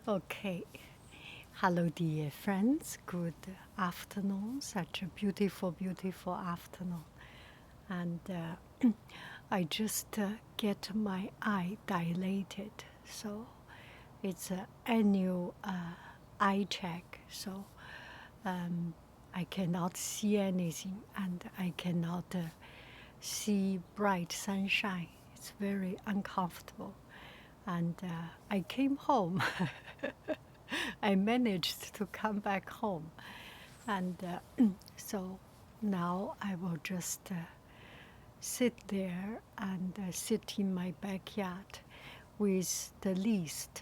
Okay. Hello, dear friends. Good afternoon. Such a beautiful, beautiful afternoon. And I just get my eye dilated. So it's an annual eye check. So I cannot see anything and I cannot see bright sunshine. It's very uncomfortable. And I came home. I managed to come back home. And so now I will just sit there and sit in my backyard with the least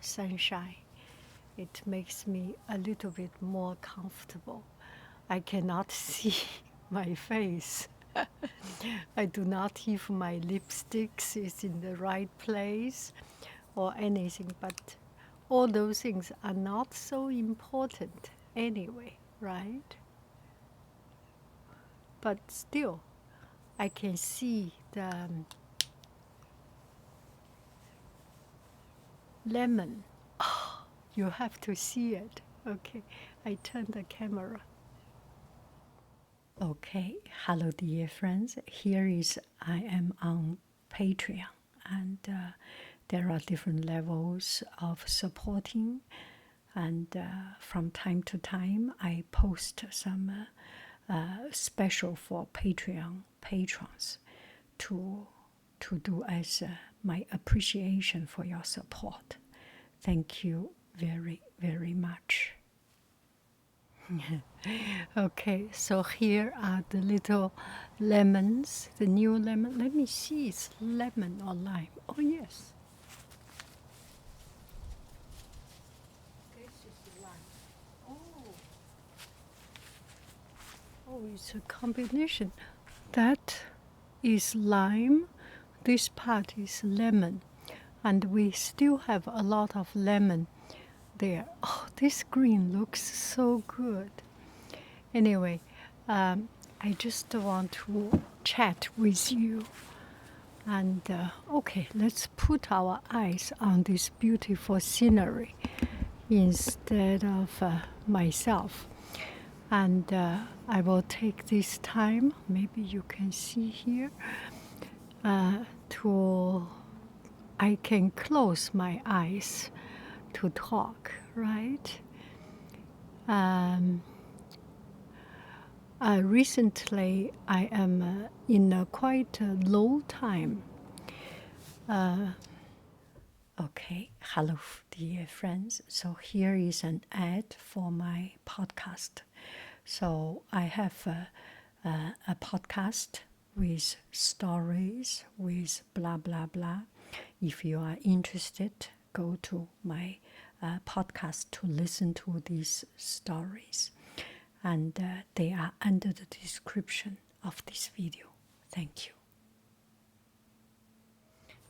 sunshine. It makes me a little bit more comfortable. I cannot see my face. I do not if my lipsticks is in the right place or anything, but all those things are not so important anyway, right? But still, I can see the lemon. Oh, you have to see it. Okay, I turn the camera. Okay, hello, dear friends. Here is I am on Patreon, and there are different levels of supporting. And from time to time, I post some special for Patreon patrons to do as my appreciation for your support. Thank you very, very much. Okay, so here are the little lemons, the new lemon. Let me see, it's lemon or lime. Oh, yes. This is lime. Oh, it's a combination. That is lime, this part is lemon, and we still have a lot of lemon there. Oh, this green looks so good. Anyway, I just want to chat with you. And okay, let's put our eyes on this beautiful scenery instead of myself. And I will take this time, maybe you can see here, to I can close my eyes to talk, right? Recently, I am in a quite low time. Okay, hello, dear friends. So here is an ad for my podcast. So I have a podcast with stories, with blah, blah, blah. If you are interested, go to my podcast to listen to these stories. And they are under the description of this video. Thank you.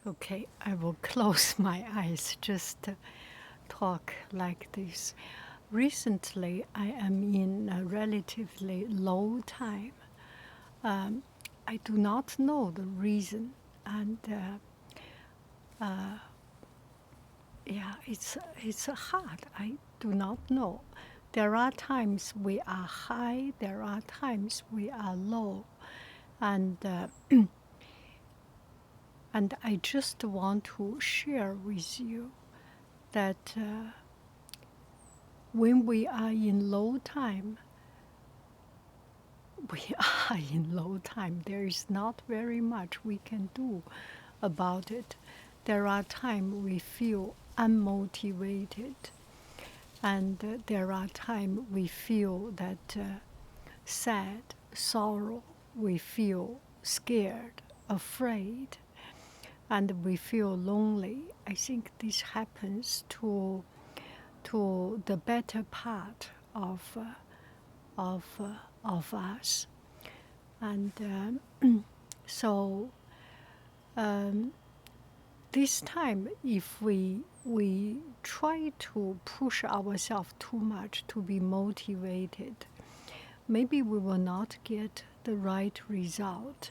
Okay, I will close my eyes, just talk like this. Recently, I am in a relatively low time. I do not know the reason, and yeah, it's hard. I do not know. There are times we are high, there are times we are low, and and I just want to share with you that when we are in low time, we are in low time. There is not very much we can do about it. There are times we feel unmotivated, and there are times we feel that sad, sorrow, we feel scared, afraid, and we feel lonely. I think this happens to the better part of us, and so this time, if we try to push ourselves too much to be motivated, maybe we will not get the right result.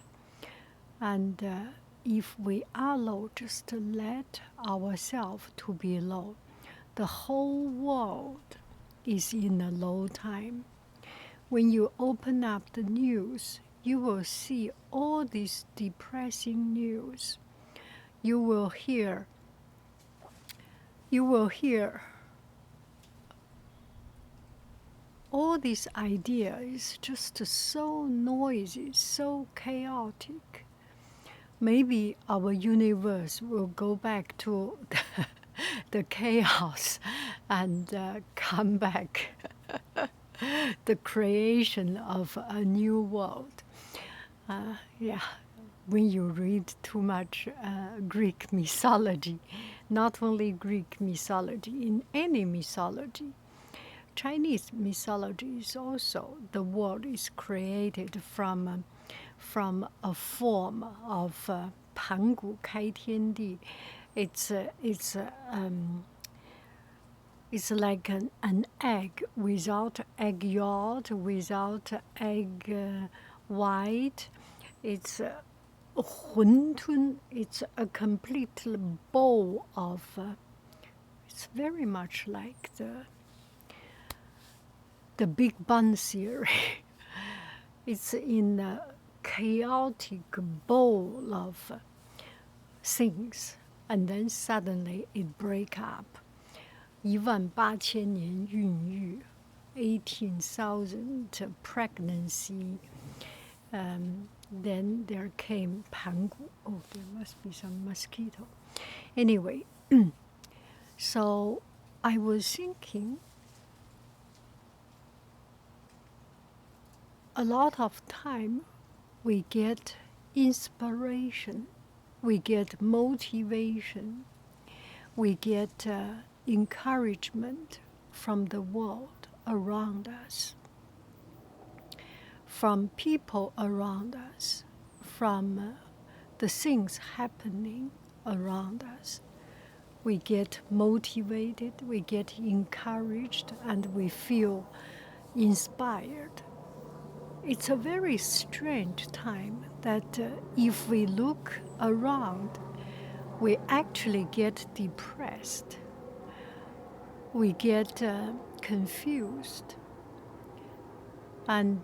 And if we are low, just let ourselves to be low. the whole world is in a low time. When you open up the news, you will see all these depressing news. You will hear all this idea is just so noisy, so chaotic. Maybe our universe will go back to the chaos and come back the creation of a new world. Yeah, when you read too much Greek mythology, not only Greek mythology, in any mythology, Chinese mythology is also the world is created from a form of 盘古开天地. It's like an egg without egg yolk, without egg white. It's 混沌. It's a complete bowl of. It's very much like the Big Bang theory. It's in a chaotic bowl of things, and then suddenly it breaks up. 18000年孕育, 18,000 pregnancy. Then there came 盘古. Oh, there must be some mosquito. Anyway, so I was thinking, a lot of time we get inspiration, we get motivation, we get encouragement from the world around us, from people around us, from the things happening around us. We get motivated, we get encouraged, and we feel inspired. It's a very strange time that if we look around, we actually get depressed. We get confused. And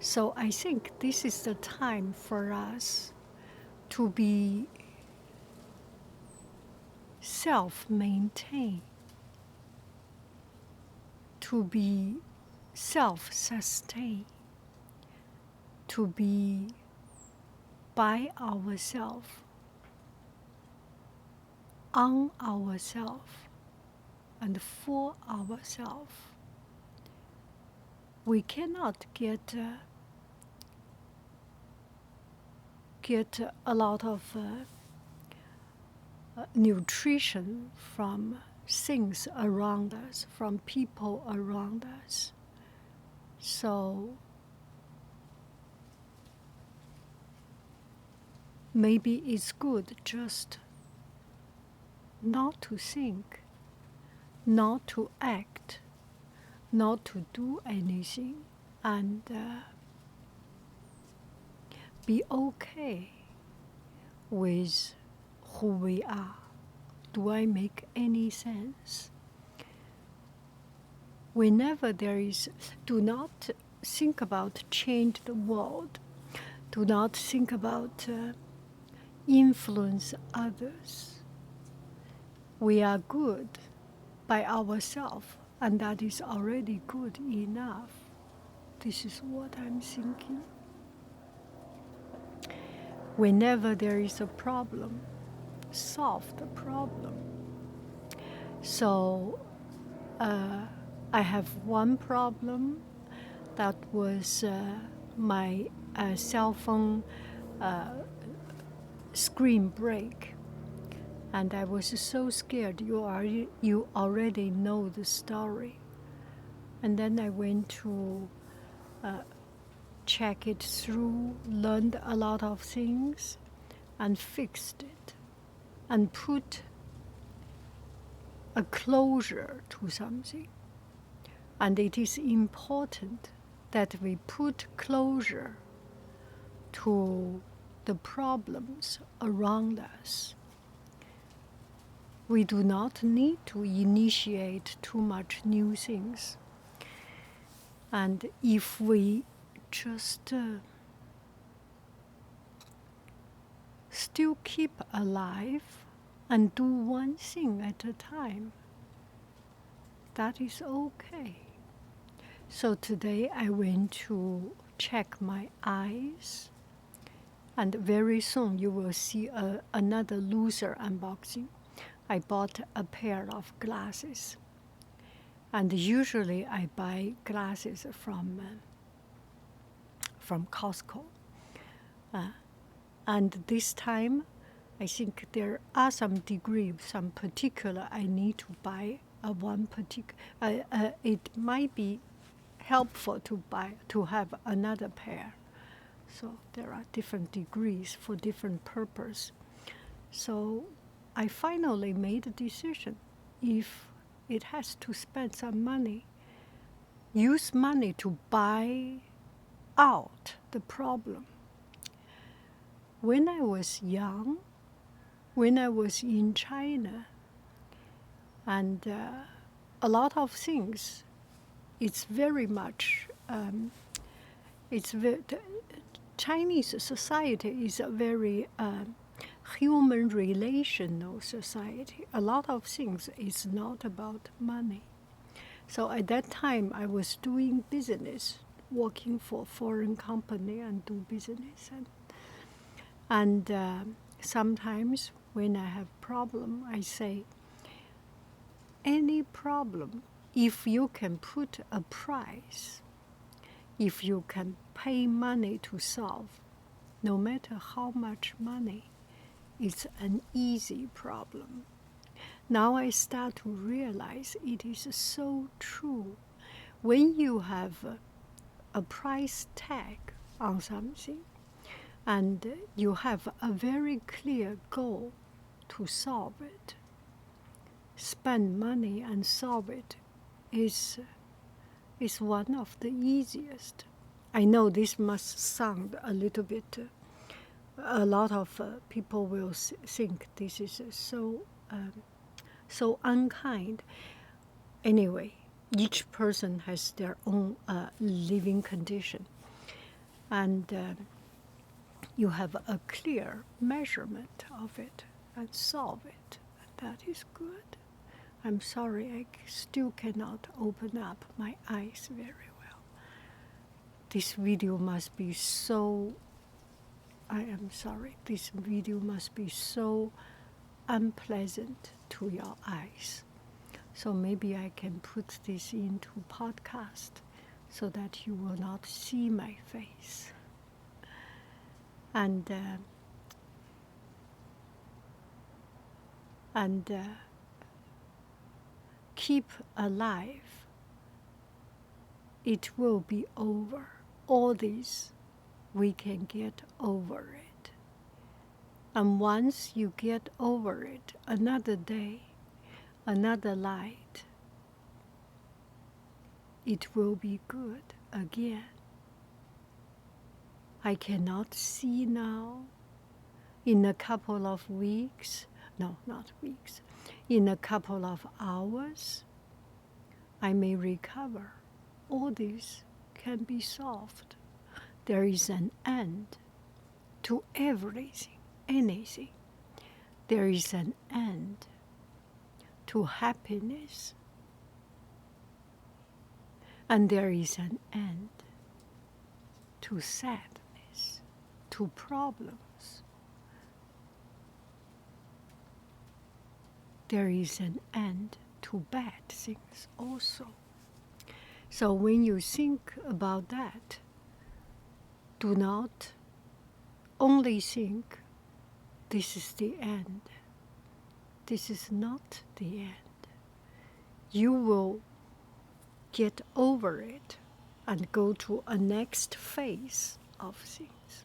so I think this is the time for us to be self-maintained, to be self-sustained, to be by ourselves, on ourselves, and for ourselves. We cannot get a lot of nutrition from things around us, from people around us. So maybe it's good just not to think, not to act, not to do anything, and be okay with who we are. Do I make any sense? Whenever there is, do not think about change the world. Do not think about influence others. We are good by ourselves, and that is already good enough. This is what I'm thinking. Whenever there is a problem, solve the problem. So I have one problem that was my cell phone screen break. And I was so scared. You already know the story. And then I went to check it through, learned a lot of things, and fixed it, and put a closure to something. And it is important that we put closure to the problems around us. We do not need to initiate too much new things. And if we just still keep alive and do one thing at a time, that is okay. So today I went to check my eyes, and very soon you will see another loser unboxing. I bought a pair of glasses, and usually I buy glasses from Costco. And this time, I think there are some particular I need to buy one particular. It might be helpful to have another pair. So there are different degrees for different purpose. So I finally made a decision. If it has to spend some money, use money to buy out the problem. When I was young, when I was in China, and a lot of things, it's very much, Chinese society is a very human relational society. A lot of things is not about money. So at that time, I was doing business, working for a foreign company and do business. And sometimes when I have problem, I say, any problem, if you can put a price, if you can pay money to solve, no matter how much money, it's an easy problem. Now I start to realize it is so true. When you have a price tag on something, and you have a very clear goal to solve it, spend money and solve it is one of the easiest. I know this must sound a little bit, a lot of people will think this is so unkind. Anyway, each person has their own living condition. And you have a clear measurement of it and solve it. And that is good. I'm sorry, I still cannot open up my eyes very well. This video must be so, I am sorry, this video must be so unpleasant to your eyes. So maybe I can put this into podcast so that you will not see my face. And keep alive. It will be over. All this, we can get over it. And once you get over it, another day, another light, it will be good again. I cannot see now. In a couple of weeks, no, not weeks, in a couple of hours, I may recover. All this can be solved. There is an end to everything, anything. There is an end to happiness. And there is an end to sadness, to problems. There is an end to bad things also. So when you think about that, do not only think this is the end. This is not the end. You will get over it and go to a next phase of things.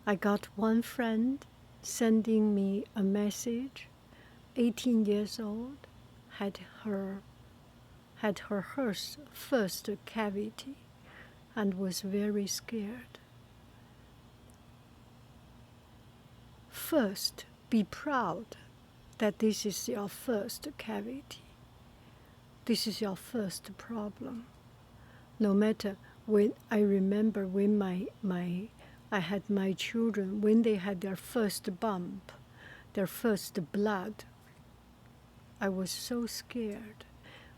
I got one friend sending me a message, 18 years old, had her first cavity and was very scared. First, be proud that this is your first cavity. This is your first problem. No matter when, I remember when I had my children, when they had their first bump, their first blood, I was so scared.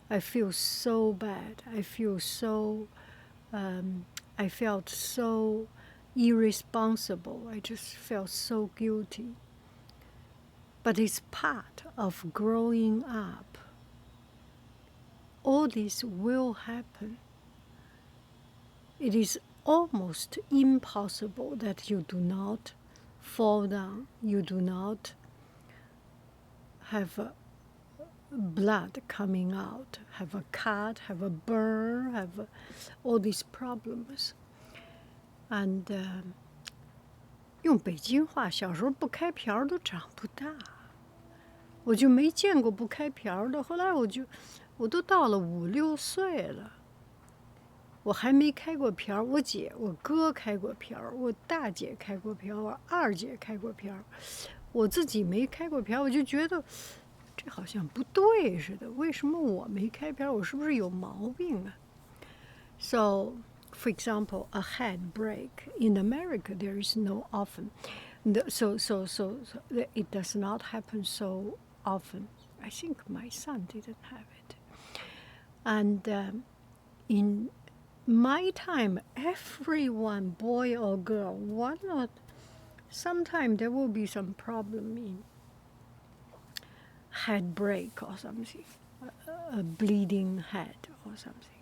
I feel so bad. I felt so irresponsible. I just felt so guilty. But it's part of growing up. All this will happen. It is almost impossible that you do not fall down. You do not have blood coming out, have a cut, have a burn, have all these problems. And 用北京话，小时候不开瓢都长不大。我就没见过不开瓢的。后来我都到了5、6岁了，我还没开过瓢。我姐、我哥开过瓢，我大姐开过瓢，我二姐开过瓢，我自己没开过瓢。我就觉得这好像不对似的，为什么我没开瓢？我是不是有毛病啊？ So, for example, a head break in America, there is no often. So it does not happen so often. I think my son didn't have it. And in my time, everyone, boy or girl, why not? Sometime there will be some problem in head break or something, a bleeding head or something.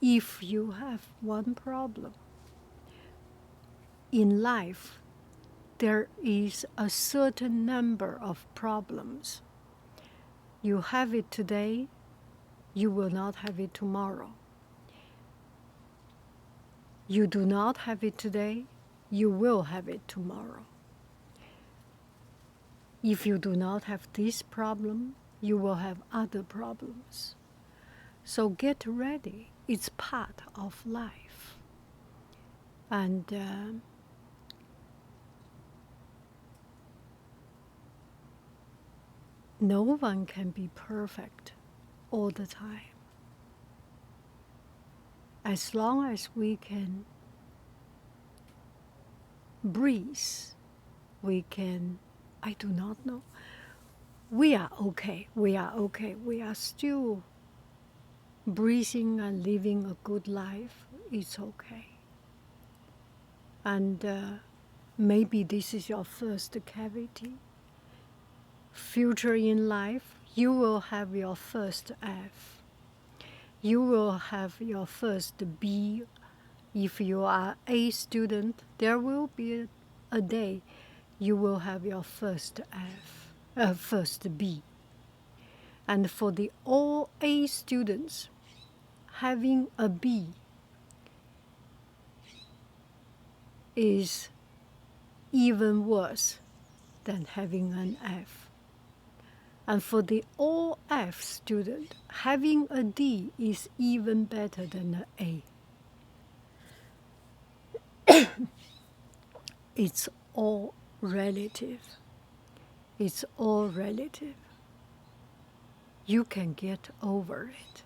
If you have one problem in life, there is a certain number of problems. You have it today, you will not have it tomorrow. You do not have it today, you will have it tomorrow. If you do not have this problem, you will have other problems. So get ready. It's part of life. And no one can be perfect all the time. As long as we can breathe, we can, I do not know, we are okay, we are okay, we are still breathing and living a good life. It's okay. And maybe this is your first cavity. Future in life, you will have your first F. You will have your first B. If you are A student, there will be a day you will have your first F, first B. And for the all A students, having a B is even worse than having an F. And for the all F student, having a D is even better than an A. It's all relative. It's all relative. You can get over it.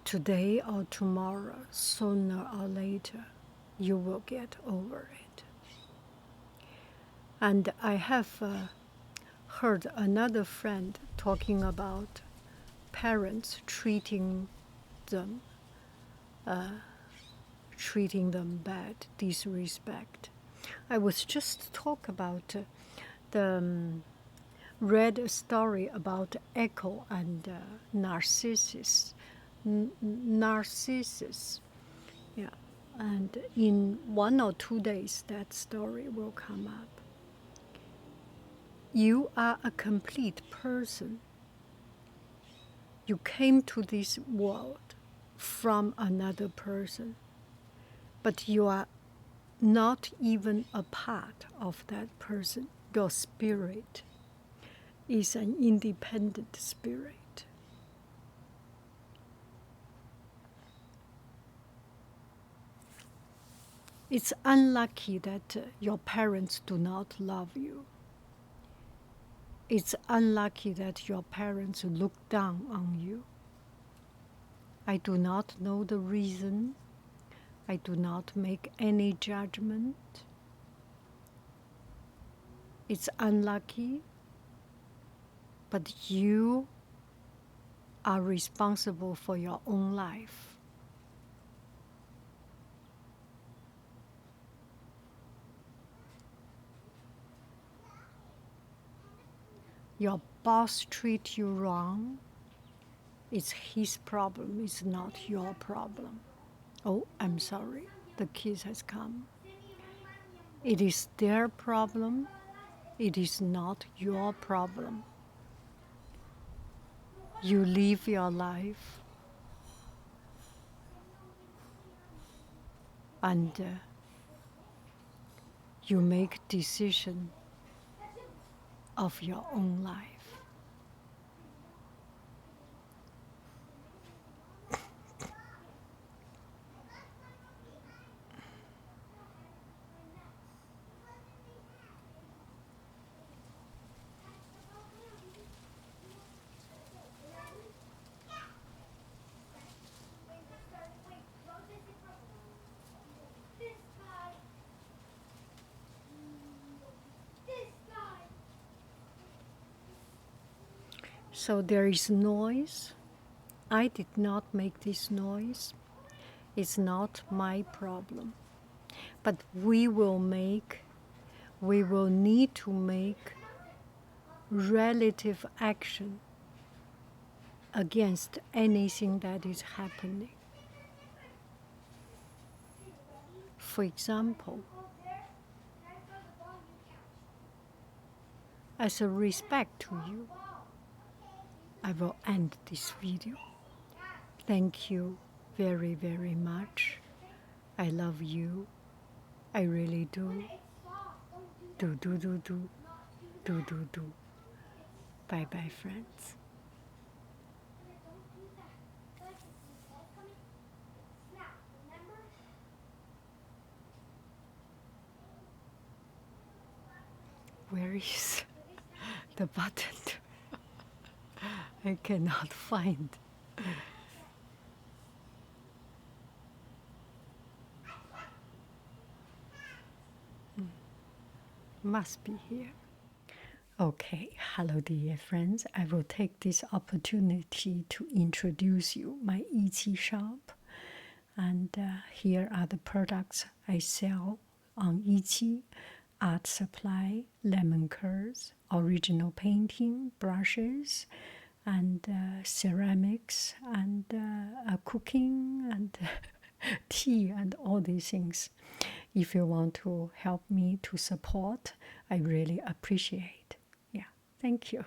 Today or tomorrow, sooner or later, you will get over it. And I have heard another friend talking about parents treating them bad, disrespect. I was just talk about read a story about Echo and Narcissus. Narcissus, yeah. And in 1 or 2 days, that story will come up. You are a complete person. You came to this world from another person, but you are not even a part of that person. Your spirit is an independent spirit. It's unlucky that your parents do not love you. It's unlucky that your parents look down on you. I do not know the reason. I do not make any judgment. It's unlucky, but you are responsible for your own life. Your boss treats you wrong. It's his problem. It's not your problem. Oh, I'm sorry. The kids has come. It is their problem. It is not your problem. You live your life, and you make decision of your own life. So there is noise. I did not make this noise. It's not my problem. But we will need to make relative action against anything that is happening. For example, as a respect to you, I will end this video. Thank you very, very much. I love you. I really do. Do, do, do, do. Do, do, do. Bye-bye, friends. Where is the button? I cannot find. Must be here. Okay, hello dear friends. I will take this opportunity to introduce you my Etsy shop. And here are the products I sell on Etsy: art supply, lemon curls, original painting, brushes, and ceramics, and cooking, and tea, and all these things. If you want to help me to support, I really appreciate. Yeah, thank you.